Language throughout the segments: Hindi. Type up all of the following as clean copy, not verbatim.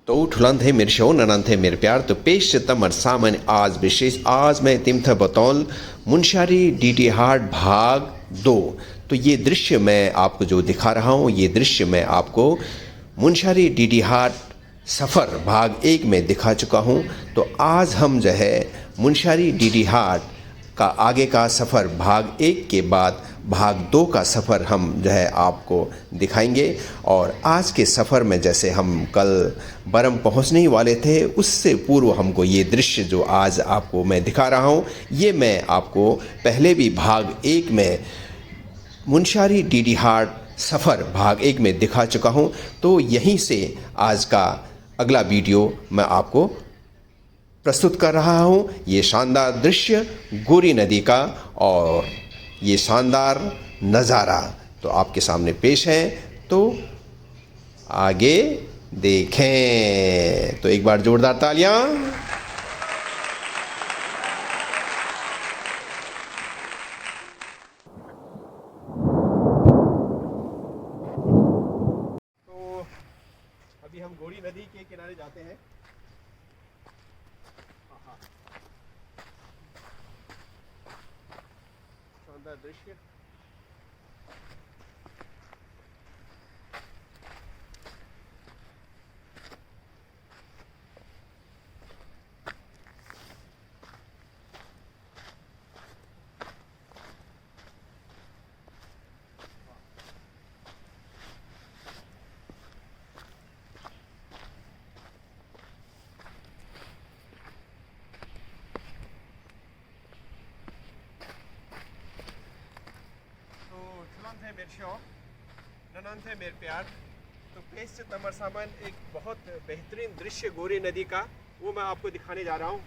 तो ठुलन थे मेरे शो ननन थे मेरे प्यार तो पेश तमर सामन आज विशेष आज मैं तिम था बतौल मुनशारी डीटी हार्ट भाग 2। तो ये दृश्य मैं आपको जो दिखा रहा हूँ ये दृश्य मैं आपको मुनशारी डीटी हार्ट सफ़र भाग 1 में दिखा चुका हूँ। तो आज हम जो है मुनशारी डीटी हार्ट का आगे का सफ़र भाग 1 के बाद भाग 2 का सफ़र हम जो है आपको दिखाएंगे। और आज के सफ़र में जैसे हम कल बरम पहुंचने ही वाले थे उससे पूर्व हमको ये दृश्य जो आज आपको मैं दिखा रहा हूँ ये मैं आपको पहले भी भाग 1 में मुनशारी डीटी हार्ट सफ़र भाग 1 में दिखा चुका हूँ। तो यहीं से आज का अगला वीडियो मैं आपको प्रस्तुत कर रहा हूँ। ये शानदार दृश्य गोरी नदी का और ये शानदार नज़ारा तो आपके सामने पेश है। तो आगे देखें। तो एक बार जोरदार तालियां। तो अभी हम गोरी नदी के किनारे जाते हैं। शानदार दृश्य। थे मेरे शो ननन थे मेरे प्यार तो पेश से तमर सामन एक बहुत बेहतरीन दृश्य गोरी नदी का वो मैं आपको दिखाने जा रहा हूँ।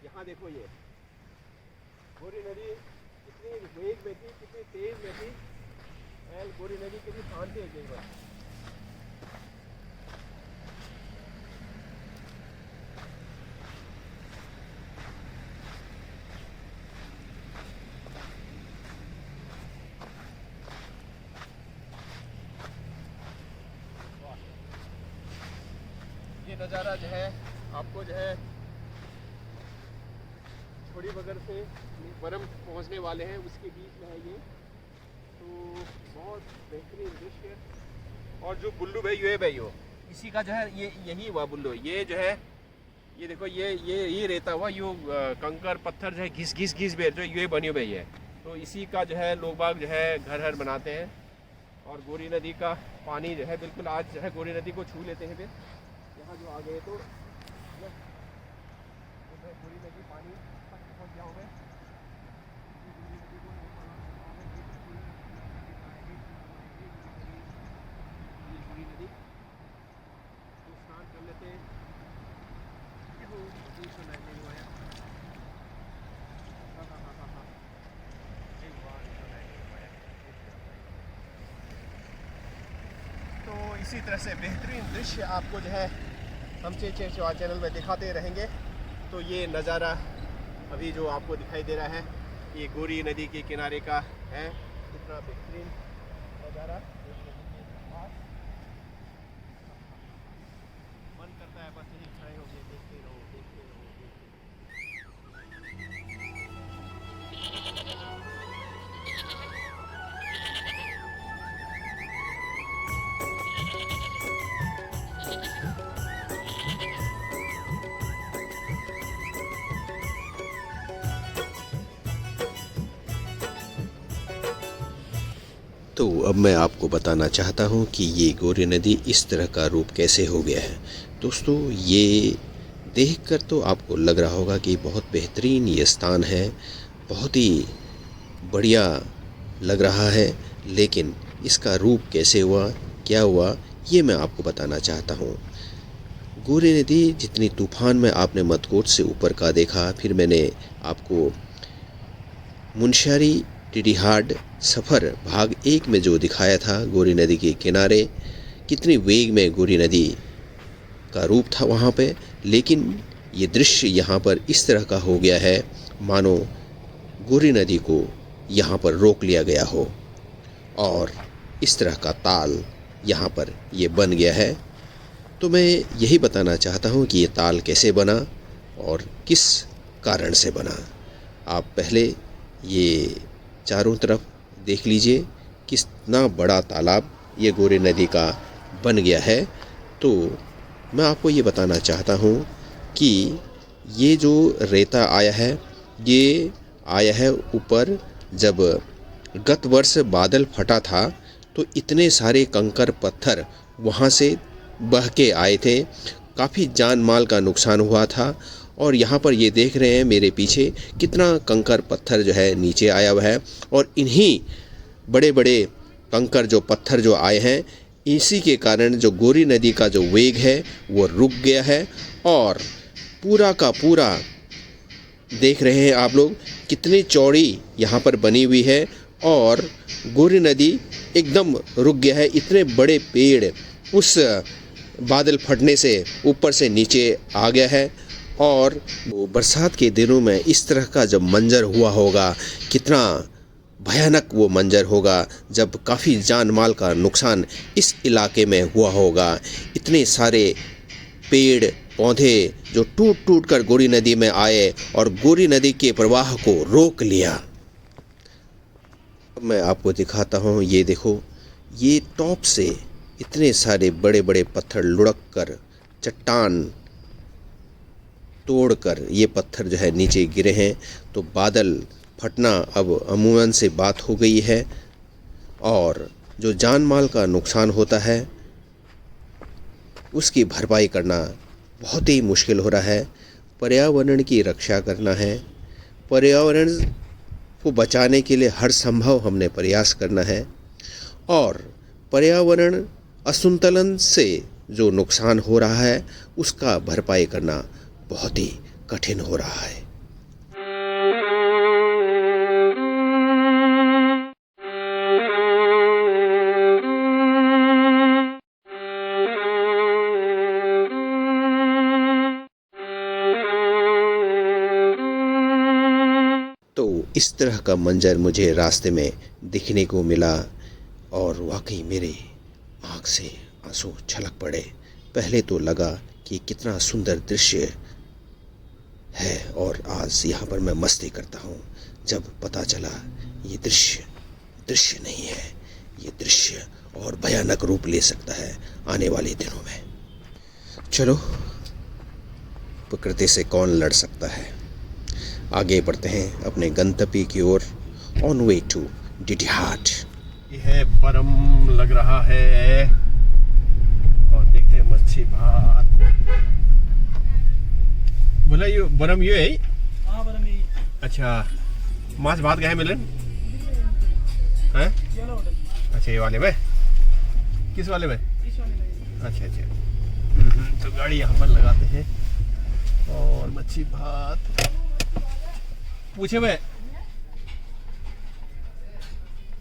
यहाँ देखो ये गोरी नदी कितनी वेग में थी कितनी तेज में थी। गोरी नदी कितनी शांति है कई बार। ये नज़ारा जो है आपको जो है छोड़ी बगर से बरम पहुंचने वाले हैं उसके बीच में है ये। तो बहुत बेहतरीन दृश्य। और जो बुल्लू भाई है भाई हो इसी का जो है ये यही हुआ बुल्लू ये जो है ये देखो ये रहता हुआ यो कंकर पत्थर जो है घिस घिस घिस बेर जो ये बनी हुई है। तो इसी का जो है लोग बाग जो है घर बनाते हैं। और गोरी नदी का पानी जो है बिल्कुल आज जो है गोरी नदी को छू लेते हैं। फिर यहाँ जो आ गए तो गोरी नदी पानी तक पहुँच गया हूँ मैं। गोरी नदी तो स्नान कर लेते हैं। तो इसी तरह से बेहतरीन दृश्य आपको जो है हम चैनल में दिखाते रहेंगे। तो ये नज़ारा अभी जो आपको दिखाई दे रहा है ये गोरी नदी के किनारे का है। इतना बेहतरीन नज़ारा मन करता है बस यही खड़े होकर देखते रहो देखते रहो तो अब मैं आपको बताना चाहता हूँ कि ये गोरी नदी इस तरह का रूप कैसे हो गया है। दोस्तों ये देखकर तो आपको लग रहा होगा कि बहुत बेहतरीन ये स्थान है बहुत ही बढ़िया लग रहा है। लेकिन इसका रूप कैसे हुआ क्या हुआ ये मैं आपको बताना चाहता हूँ। गोरी नदी जितनी तूफान में आपने मतकोट से ऊपर का देखा फिर मैंने आपको मुनशारी डीटी हार्ट सफ़र भाग 1 में जो दिखाया था गोरी नदी के किनारे कितनी वेग में गोरी नदी का रूप था वहाँ पे। लेकिन ये दृश्य यहाँ पर इस तरह का हो गया है मानो गोरी नदी को यहाँ पर रोक लिया गया हो और इस तरह का ताल यहाँ पर ये बन गया है। तो मैं यही बताना चाहता हूँ कि ये ताल कैसे बना और किस कारण से बना। आप पहले ये चारों तरफ देख लीजिए कितना बड़ा तालाब ये गोरी नदी का बन गया है। तो मैं आपको ये बताना चाहता हूँ कि ये जो रेता आया है ये आया है ऊपर। जब गत वर्ष बादल फटा था तो इतने सारे कंकर पत्थर वहाँ से बह के आए थे, काफ़ी जान माल का नुकसान हुआ था। और यहाँ पर ये देख रहे हैं मेरे पीछे कितना कंकर पत्थर जो है नीचे आया हुआ है। और इन्हीं बड़े बड़े कंकर जो पत्थर जो आए हैं इसी के कारण जो गोरी नदी का जो वेग है वो रुक गया है। और पूरा का पूरा देख रहे हैं आप लोग कितनी चौड़ी यहाँ पर बनी हुई है और गोरी नदी एकदम रुक गया है। इतने बड़े पेड़ उस बादल फटने से ऊपर से नीचे आ गया है। और वो बरसात के दिनों में इस तरह का जब मंजर हुआ होगा कितना भयानक वो मंजर होगा जब काफ़ी जान माल का नुकसान इस इलाके में हुआ होगा। इतने सारे पेड़ पौधे जो टूट टूट कर गोरी नदी में आए और गोरी नदी के प्रवाह को रोक लिया। मैं आपको दिखाता हूँ, ये देखो ये टॉप से इतने सारे बड़े बड़े पत्थर लुढ़क कर चट्टान तोड़कर ये पत्थर जो है नीचे गिरे हैं। तो बादल फटना अब अमूमन से बात हो गई है और जो जान माल का नुकसान होता है उसकी भरपाई करना बहुत ही मुश्किल हो रहा है। पर्यावरण की रक्षा करना है, पर्यावरण को बचाने के लिए हर संभव हमने प्रयास करना है। और पर्यावरण असंतुलन से जो नुकसान हो रहा है उसका भरपाई करना बहुत ही कठिन हो रहा है। तो इस तरह का मंजर मुझे रास्ते में दिखने को मिला और वाकई मेरे आँख से आंसू छलक पड़े। पहले तो लगा कि कितना सुंदर दृश्य है और आज यहाँ पर मैं मस्ती करता हूँ, जब पता चला ये दृश्य नहीं है, ये दृश्य और भयानक रूप ले सकता है आने वाले दिनों में। चलो, प्रकृति से कौन लड़ सकता है। आगे बढ़ते हैं अपने गंतव्य की ओर, ऑन वे टू डिटिहाट। यह परम लग रहा है और देखते हैं मच्छी भात। बोला ये बरम ये है? हाँ बरम ये। अच्छा, माछ भात कहाँ मिले हैं? अच्छा ये वाले में, किस वाले में? इस वाले में। अच्छा। तो गाड़ी यहाँ पर लगाते हैं और मच्छी भात पूछे में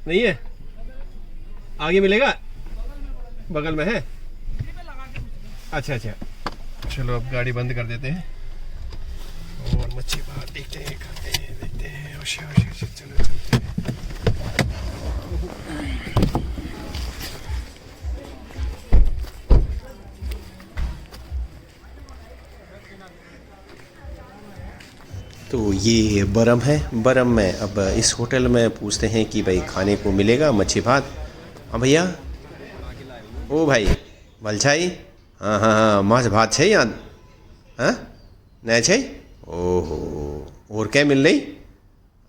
नहीं है, आगे मिलेगा, बगल में है। अच्छा, चलो अब गाड़ी बंद कर देते हैं और मच्छी भात देखते हैं, खाते हैं, देखते हैं। चलो चलते हैं। तो ये बरम है। बरम में अब इस होटल में पूछते हैं कि भाई खाने को मिलेगा मच्छी भात। हाँ भैया, ओ भाई भलछाई, हाँ माछ भात है यहाँ? हाँ नहीं है? ओहो, और क्या मिल रही?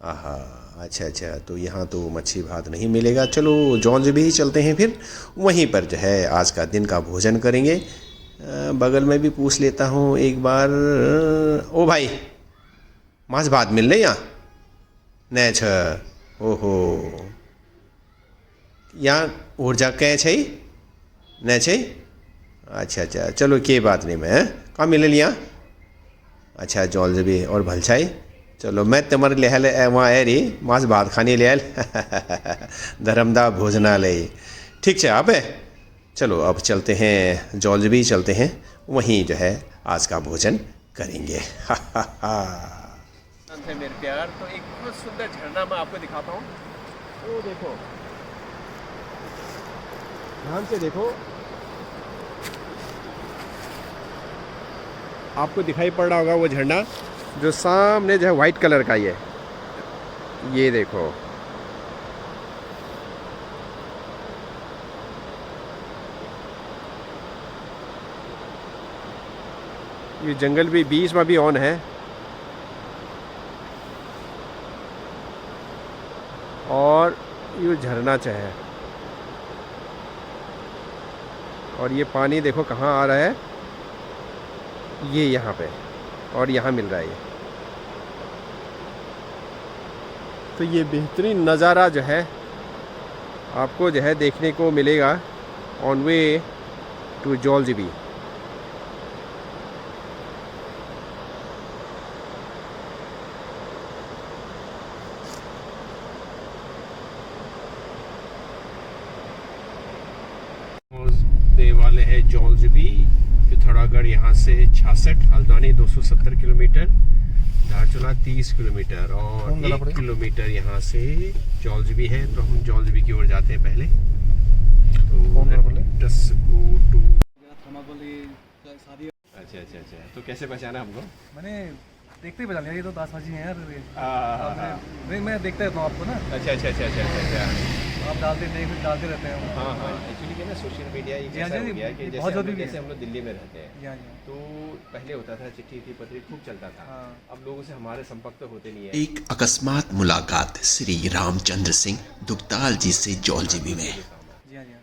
आहा, अच्छा, तो यहाँ तो मच्छी भात नहीं मिलेगा। चलो जॉन्स भी ही चलते हैं, फिर वहीं पर जो है आज का दिन का भोजन करेंगे। बगल में भी पूछ लेता हूँ एक बार। ओ भाई, माछ भात मिल रही यहाँ? नहीं छ, ओहो, यहाँ ऊर्जा कै छै नहीं छै? अच्छा, चलो के बात नहीं, मैं कहाँ मिले लिया? अच्छा, जॉल भी और भलछाई। चलो मैं तुम्हारे लिहाल वहाँ है रही माछ भात खाने लिहाल धर्मदा भोजनालय। ठीक है आप है। चलो अब चलते हैं, जॉल भी चलते हैं, वहीं जो है आज का भोजन करेंगे। मेरे प्यार, तो एक बहुत सुंदर झरना मैं आपको दिखाता हूँ। वो देखो, ध्यान से देखो, आपको दिखाई पड़ रहा होगा वो झंडा जो सामने जो है वाइट कलर का ये देखो। ये जंगल भी बीच में भी ऑन है और ये झरना है और ये पानी देखो कहाँ आ रहा है, ये यहाँ पे और यहाँ मिल रहा है ये। तो ये बेहतरीन नज़ारा जो है आपको जो है देखने को मिलेगा ऑन वे टू जॉलजिबी। दे वाले हैं जॉलजिबी, पिथौरागढ़ यहाँ से 66, हल्द्वानी 270 किलोमीटर, धारचूला 30 किलोमीटर और 1 किलोमीटर यहाँ से जॉलजिबी है। तो हम जॉलजिबी की ओर जाते हैं पहले। अच्छा। तो कैसे पहचाना हमको? मैंने देखते ही पहचान लिया, ये तो दास हाजी हैं यार। नहीं मैं देखता रहता हूँ आपको ना। अच्छा। आप डालते रहते हैं। हाँ एक्चुअली क्या ना सोशल मीडिया ये कैसा हो गया कि जैसे हम लोग दिल्ली में रहते हैं तो पहले होता था चिट्ठी थी पत्री खूब चलता था। अब लोगों से हमारे संपर्क तो होते नहीं है। एक अकस्मात मुलाकात श्री रामचंद्र सिंह दुगताल जी से जॉलजिबी में।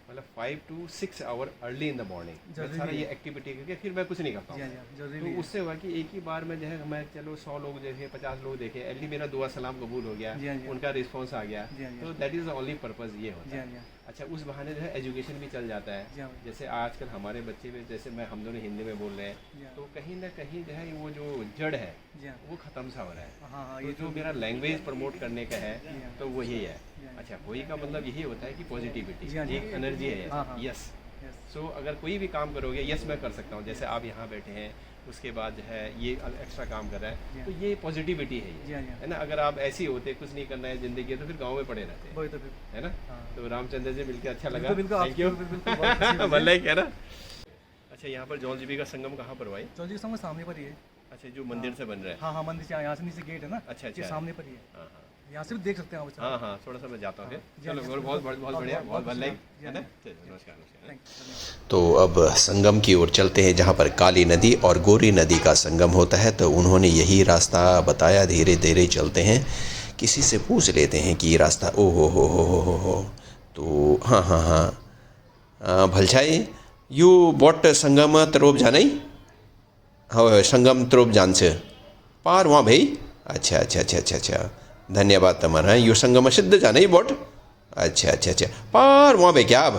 मतलब 5 to 6 hour early in the morning सारा ये एक्टिविटी करके फिर मैं कुछ नहीं करता हूँ। तो उससे हुआ कि एक ही बार में जो है मैं चलो 100 लोग देखे, 50 लोग देखे, एटली मेरा दुआ सलाम कबूल हो गया, उनका रिस्पॉन्स आ गया। तो that is the only purpose ये होता है। अच्छा उस बहाने जो है एजुकेशन भी चल जाता है। जैसे आजकल हमारे बच्चे में जैसे हम दोनों हिंदी में बोल रहे हैं तो कहीं ना कहीं जो है वो जो जड़ है वो ख़त्म सा हो रहा है। तो जो मेरा लैंग्वेज प्रमोट करने का है तो वो यही है। अच्छा वही का मतलब यही होता है कि पॉजिटिविटी एक एनर्जी है। यस सो अगर कोई भी काम करोगे यस मैं कर सकता हूँ, जैसे आप यहाँ बैठे हैं उसके बाद जो है ये एक्स्ट्रा काम कर रहा है तो ये पॉजिटिविटी है ना। अगर आप ऐसे ही होते कुछ नहीं करना है ज़िंदगी तो फिर गांव में पड़े रहते है ना। तो रामचंद्र जी मिलकर अच्छा लगा, थैंक यू। भले क्या ना। अच्छा यहाँ पर जॉलजिबी का संगम कहाँ पर भाई? जॉलजिबी संगम सामने पर ही है। अच्छा जो मंदिर से बन रहा है? हाँ मंदिर से यहाँ से नीचे गेट है ना। अच्छा सामने पर ही है। यहाँ से भी देख सकते हैं आप। हाँ थोड़ा सा मैं जाता हूँ। चलो बहुत बढ़िया, बहुत भले है ना। नमस्कार। तो अब संगम की ओर चलते हैं जहाँ पर काली नदी और गोरी नदी का संगम होता है। तो उन्होंने यही रास्ता बताया, धीरे धीरे चलते हैं, किसी से पूछ लेते हैं कि ये रास्ता ओ हो। तो हाँ भलछाई यू बोट संगम तरोब जाने हाँ संगम तरोब जान से पार वहाँ भाई। अच्छा धन्यवाद तमारा। यो संगम सिद्ध जाने बोट। अच्छा पार वहाँ पे क्या अब?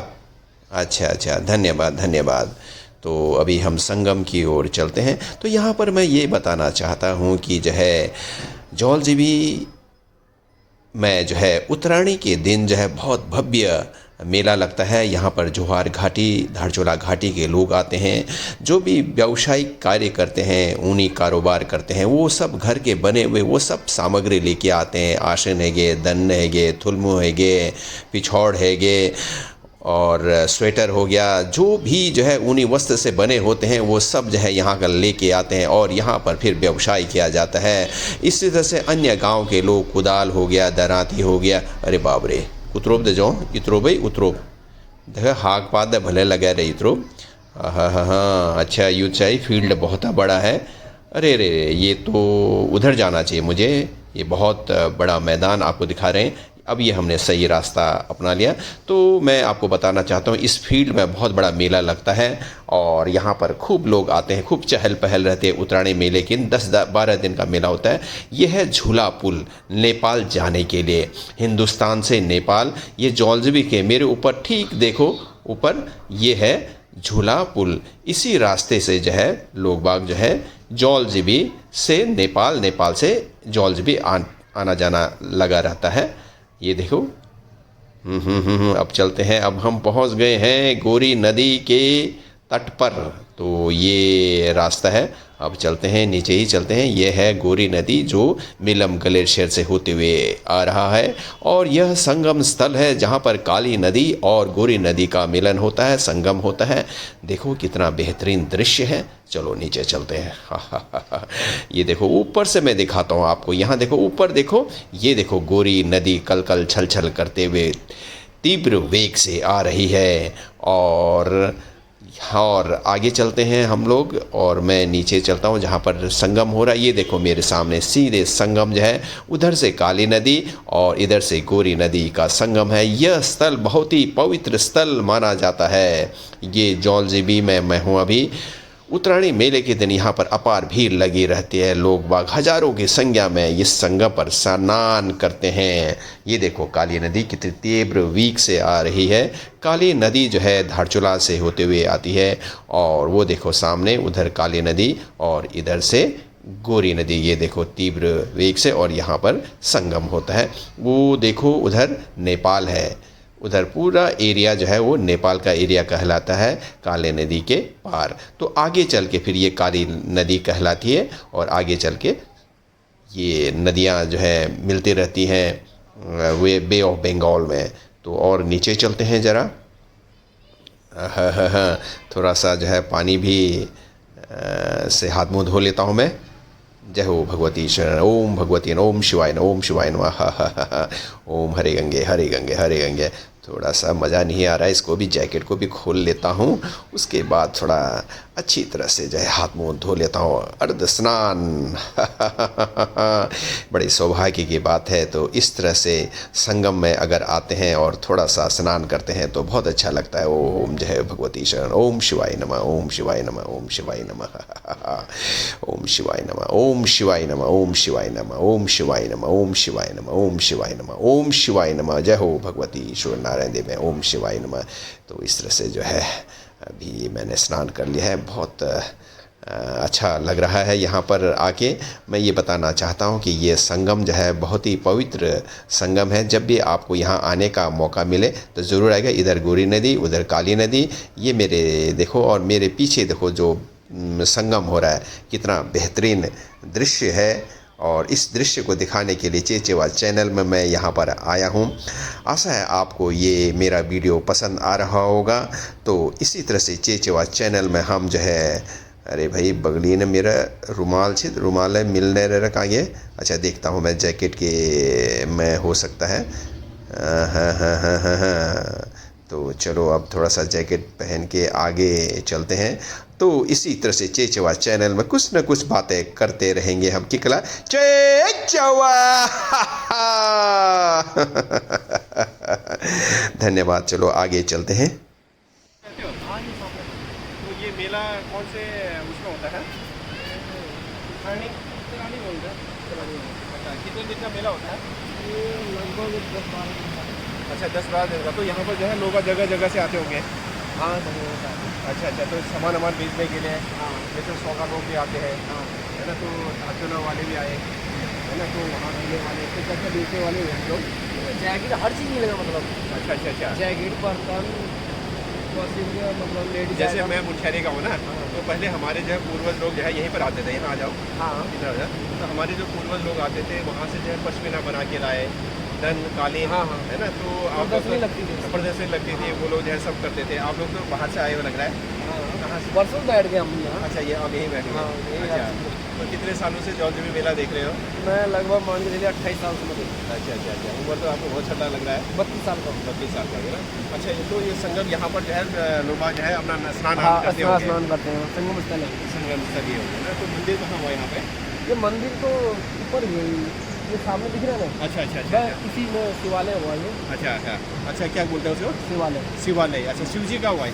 अच्छा धन्यवाद। तो अभी हम संगम की ओर चलते हैं। तो यहाँ पर मैं ये बताना चाहता हूँ कि जो है जॉलजिबी में जो है उत्तरायणी के दिन जो है बहुत भव्य मेला लगता है। यहाँ पर जोहार घाटी, धारचूला घाटी के लोग आते हैं, जो भी व्यावसायिक कार्य करते हैं, ऊनी कारोबार करते हैं, वो सब घर के बने हुए वो सब सामग्री लेके आते हैं। आसन हैगे, दन्न हैगे, थुलमु हैगे, पिछौड़ हैगे और स्वेटर हो गया, जो भी जो है ऊनी वस्त्र से बने होते हैं वो सब जो है यहाँ का लेके आते हैं और यहाँ पर फिर व्यवसाय किया जाता है। इसी तरह से अन्य गांव के लोग, कुदाल हो गया, दराती हो गया, अरे बाप रे उतरोब दे जाओ इतरो भाई उतरोब देख हाक पाद भले लगा रहे इतरो। हाँ अच्छा यूँ चाहिए फील्ड बहुत बड़ा है। अरे ये तो उधर जाना चाहिए मुझे, ये बहुत बड़ा मैदान आपको दिखा रहे हैं। अब ये हमने सही रास्ता अपना लिया। तो मैं आपको बताना चाहता हूँ इस फील्ड में बहुत बड़ा मेला लगता है और यहाँ पर खूब लोग आते हैं, खूब चहल पहल रहते हैं उत्तरायणी मेले की। 10-12 दिन का मेला होता है। यह है झूला पुल नेपाल जाने के लिए, हिंदुस्तान से नेपाल। ये जॉलजिबी के मेरे ऊपर ठीक देखो ऊपर ये है झूला पुल। इसी रास्ते से जो है लोग बाग जो है जॉलजिबी से नेपाल, नेपाल से जॉलजिबी आना जाना लगा रहता है। ये देखो अब चलते हैं। अब हम पहुंच गए हैं गोरी नदी के तट पर। तो ये रास्ता है, अब चलते हैं, नीचे ही चलते हैं। यह है गोरी नदी जो मिलम ग्लेशियर से होते हुए आ रहा है और यह संगम स्थल है जहाँ पर काली नदी और गोरी नदी का मिलन होता है, संगम होता है। देखो कितना बेहतरीन दृश्य है। चलो नीचे चलते हैं। ये देखो ऊपर से मैं दिखाता हूँ आपको। यहाँ देखो ऊपर देखो, ये देखो गोरी नदी कल कल छल छल करते हुए तीव्र वेग से आ रही है। और आगे चलते हैं हम लोग और मैं नीचे चलता हूँ जहाँ पर संगम हो रहा है। ये देखो मेरे सामने सीधे संगम जो है, उधर से काली नदी और इधर से गोरी नदी का संगम है। यह स्थल बहुत ही पवित्र स्थल माना जाता है। ये जौलजीबी में मैं हूँ अभी। उत्तरायणी मेले के दिन यहाँ पर अपार भीड़ लगी रहती है। लोग बाग हजारों की संख्या में इस संगम पर स्नान करते हैं। ये देखो काली नदी कितनी तीव्र वेग से आ रही है। काली नदी जो है धारचूला से होते हुए आती है और वो देखो सामने उधर काली नदी और इधर से गोरी नदी। ये देखो तीव्र वेग से और यहाँ पर संगम होता है। वो देखो उधर नेपाल है, उधर पूरा एरिया जो है वो नेपाल का एरिया कहलाता है काली नदी के पार। तो आगे चल के फिर ये काली नदी कहलाती है और आगे चल के ये नदियां जो है मिलती रहती हैं वे बे ऑफ बंगाल में। तो और नीचे चलते हैं ज़रा। थोड़ा सा जो है पानी भी से हाथ मुँह धो लेता हूँ मैं। जय हो भगवती शरण। ओम भगवती ओम शिवाय नमः, ओम शिवाय नमः। ओम हरे गंगे हरे गंगे हरे गंगे। थोड़ा सा मज़ा नहीं आ रहा है, इसको भी जैकेट को भी खोल लेता हूँ। उसके बाद थोड़ा अच्छी तरह से जो है हाथ मुँह धो लेता हूँ। अर्ध स्नान। बड़ी सौभाग्य की बात है। तो इस तरह से संगम में अगर आते हैं और थोड़ा सा स्नान करते हैं तो बहुत अच्छा लगता है। ओम जय भगवती शरण। ओम शिवाय नमः, ओम शिवाय नमः, ओम शिवाय नमः। ओम शिवाय नमः, ओम शिवाय नमः, ओम शिवाय नमः, ओम शिवाय नमः, ओम शिवाय नमः, ओम शिवाय नमः, ओम शिवाय नमः। जय हो भगवती ईश्वर नारायण देव में। ओम शिवाय नमः। तो इस तरह से जो है अभी मैंने स्नान कर लिया है। बहुत अच्छा लग रहा है यहाँ पर आके। मैं ये बताना चाहता हूँ कि ये संगम जो है बहुत ही पवित्र संगम है। जब भी आपको यहाँ आने का मौका मिले तो ज़रूर आएगा। इधर गोरी नदी, उधर काली नदी। ये मेरे देखो और मेरे पीछे देखो जो संगम हो रहा है, कितना बेहतरीन दृश्य है। और इस दृश्य को दिखाने के लिए चेचेवा चैनल में मैं यहाँ पर आया हूँ। आशा है आपको ये मेरा वीडियो पसंद आ रहा होगा। तो इसी तरह से चेचेवा चैनल में हम जो है, अरे भाई बगली ने मेरा रुमाल छे, रुमाल है मिलने रख आगे। अच्छा देखता हूँ मैं जैकेट के में हो सकता है। हाँ। तो चलो अब थोड़ा सा जैकेट पहन के आगे चलते हैं। तो इसी तरह से चेचवा चैनल में कुछ न कुछ बातें करते रहेंगे हम। किकला चेचवा। धन्यवाद। चलो आगे चलते हैं। तो ये मेला कौन से उसमें होता है? अच्छा, कितने दिन का मेला होता है? अच्छा 10-12 दिन का। तो यहाँ पर जो है लोग जगह जगह से आते होंगे। हाँ। अच्छा, तो सामान बेचने के लिए जैसे 100 का लोग भी आते हैं, है ना। तो धारचूला वाले भी आए, है ना। तो वहाँ मिलने वाले तो क्या बेचने वाले हैं हम लोग। जैकेट हर चीज़ मिलेगा मतलब। अच्छा। जैकेट बर्तन मतलब लेडीज। जैसे मैं मुनस्यारी का हूँ ना, तो पहले हमारे जो है पूर्वज लोग जो है यहीं पर आते थे। यहाँ आ जाओ। हाँ। इधर आ जाओ। तो हमारे जो पूर्वज लोग आते थे वहाँ से जो है पश्मीना बना के लाए, धन कालीन। हाँ। है ना। तो आप प्रदर्शनी लगती थी। प्रदर्शनी लगती थी, वो लोग जो है सब करते थे। आप लोग तो बाहर से आए हुए लग रहा है। कहाँ से? परसों बैठ गए हम यहाँ। अच्छा, ये अब यहीं बैठे हाँ, हैं। यहीं अच्छा, आते तो कितने सालों से जौलजीबी मेला देख रहे हो? मैं लगभग मान के चलिए 28 साल से मतलब। अच्छा। उम्र तो आपको बहुत छोटा लग रहा है। 32 साल का। 32 साल का है ना। अच्छा, तो ये संगम यहाँ पर जो है लोग जो है अपना स्नान हाँ, करते होंगे। स्नान करते हैं। संगम स्थल है। संगम स्थल ही होगा ना। तो मंदिर कहाँ हुआ यहाँ पे? ये मंदिर तो ऊपर ही है, ये सामने दिख रहा है ना। अच्छा। इसी में शिवालय हुआ ये। अच्छा, क्या बोलते हैं उसको? शिवालय। अच्छा, शिव जी का हुआ है।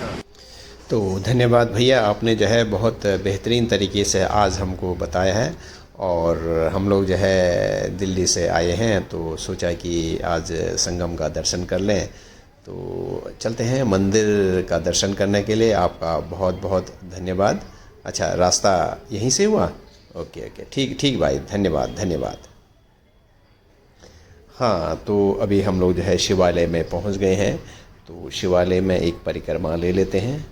तो धन्यवाद भैया, आपने जो है बहुत बेहतरीन तरीके से आज हमको बताया है। और हम लोग जो है दिल्ली से आए हैं तो सोचा कि आज संगम का दर्शन कर लें। तो चलते हैं मंदिर का दर्शन करने के लिए। आपका बहुत बहुत धन्यवाद। अच्छा, रास्ता यहीं से हुआ? ओके, ठीक भाई, धन्यवाद। हाँ, तो अभी हम लोग जो है शिवालय में पहुंच गए हैं। तो शिवालय में एक परिक्रमा ले लेते हैं।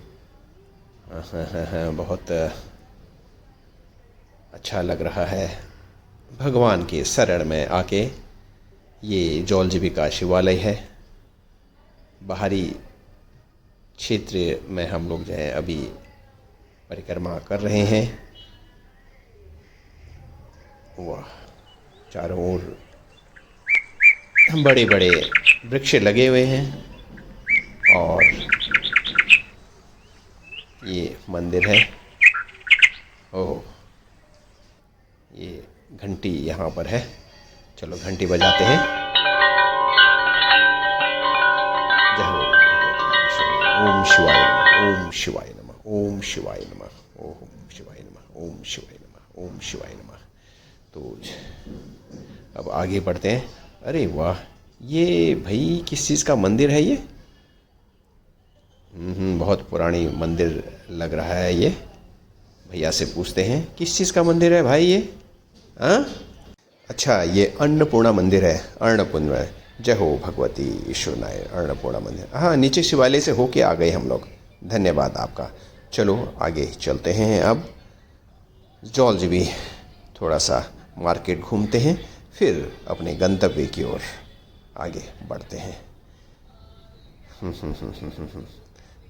हाँ, बहुत अच्छा लग रहा है भगवान के शरण में आके। ये जौलजीबी का शिवालय है। बाहरी क्षेत्र में हम लोग जो है अभी परिक्रमा कर रहे हैं। वाह, चारों ओर बड़े बड़े वृक्ष लगे हुए हैं और ये मंदिर है। ओह, ये घंटी यहाँ पर है। चलो घंटी बजाते हैं। जय हो भगवती। ओम शिवाय नमः, ओम शिवाय नमः, ओम शिवाय नमः, ओम शिवाय नमः, ओम शिवाय नमः, ओम शिवाय नमः। तो अब आगे बढ़ते हैं। अरे वाह, ये भाई किस चीज़ का मंदिर है ये? बहुत पुरानी मंदिर लग रहा है ये। भैया से पूछते हैं किस चीज़ का मंदिर है भाई ये? हाँ, अच्छा, ये अन्नपूर्णा मंदिर है। अन्नपूर्णा, जय हो भगवती ईश्वरनाय। अन्नपूर्णा मंदिर, हाँ, नीचे शिवालय से होके आ गए हम लोग। धन्यवाद आपका। चलो आगे चलते हैं। अब जौलजीबी थोड़ा सा मार्केट घूमते हैं, फिर अपने गंतव्य की ओर आगे बढ़ते हैं।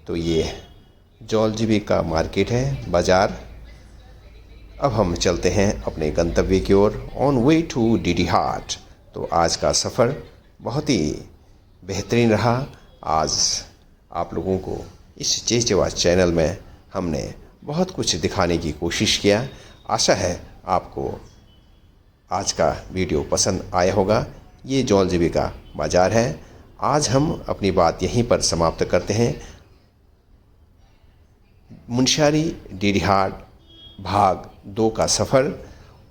तो ये जौलजीबी का मार्केट है, बाज़ार। अब हम चलते हैं अपने गंतव्य की ओर, ऑन वे टू डीडी हाट। तो आज का सफ़र बहुत ही बेहतरीन रहा। आज आप लोगों को इस चेचेवा चैनल में हमने बहुत कुछ दिखाने की कोशिश किया। आशा है आपको आज का वीडियो पसंद आया होगा। ये जौलजीबी का बाज़ार है। आज हम अपनी बात यहीं पर समाप्त करते हैं। मुनस्यारी डीडी हाट भाग 2 का सफ़र,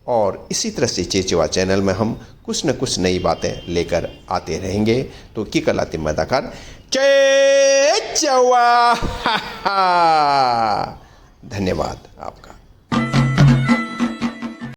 और इसी तरह से चेचेवा चैनल में हम कुछ न कुछ नई बातें लेकर आते रहेंगे। तो की कलाते मदाकार चेचेवा। धन्यवाद आपका।